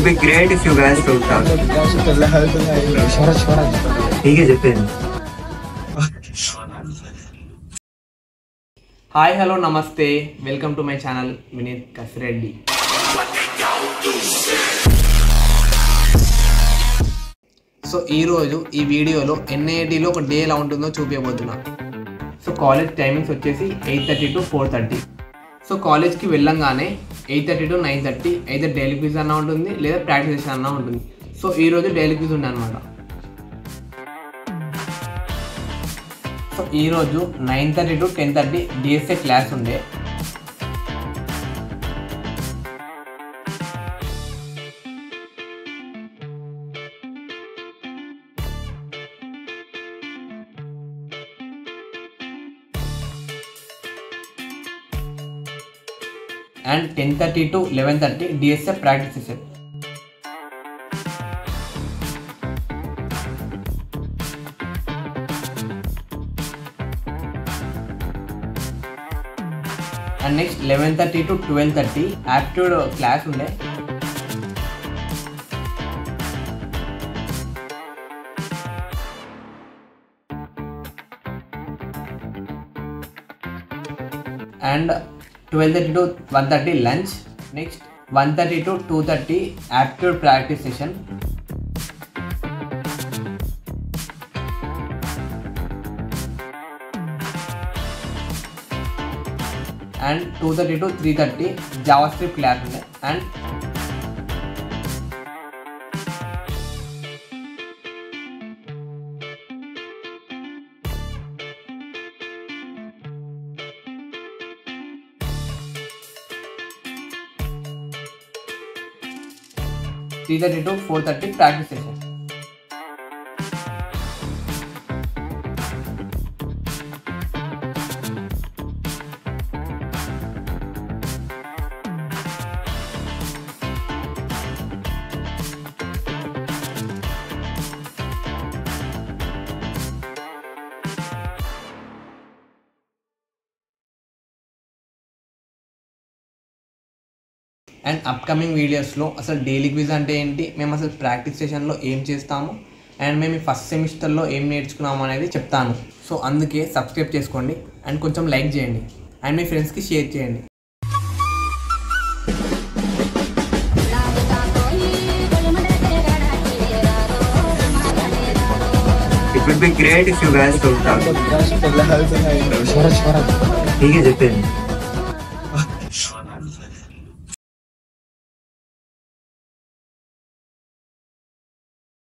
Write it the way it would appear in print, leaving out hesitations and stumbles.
would be great if you guys could talk. ठीक है చెప్పండి. హాయ్ హలో నమస్తే, welcome to my channel Vineeth Kasireddy. So ఈరోజు ఈ వీడియోలో ఎన్ఐటీలో ఒక డే ఎలా ఉంటుందో చూపించబోతున్నా. సో కాలేజ్ టైమింగ్స్ వచ్చేసి 8:30 to 4:30. సో కాలేజ్కి వెళ్ళంగానే 8:30 to 9:30 అయితే డైలీ క్విజ్ అన్నా ఉంటుంది, లేదా ప్రాక్టీస్ సెషన్ అన్నా ఉంటుంది. సో ఈరోజు డైలీ క్విజ్ ఉంది అనమాట. సో ఈరోజు 9:30 to 10:30 డిఎస్ఏ క్లాస్ ఉండే. And 10:30 to 11:30 DSA practice session. And next 11:30 to 12:30 aptitude class ఉండే. And 12:30 to 1:30 lunch. Next 1:30 to 2:30 aptitude practice session. And 2:30 to 3:30 JavaScript class ఉంది. And three 3:30 to 4:30 practice session. And upcoming వీడియోస్లో అసలు daily quiz అంటే ఏంటి, మేము అసలు practice సెషన్లో ఏం చేస్తాము, అండ్ మేము ఫస్ట్ సెమిస్టర్లో ఏం నేర్చుకున్నాము అనేది చెప్తాను. సో అందుకే సబ్స్క్రైబ్ చేసుకోండి అండ్ కొంచెం లైక్ చేయండి అండ్ మీ ఫ్రెండ్స్కి షేర్ చేయండి. It would be great if you guys could talk. ठीक है చెప్పండి.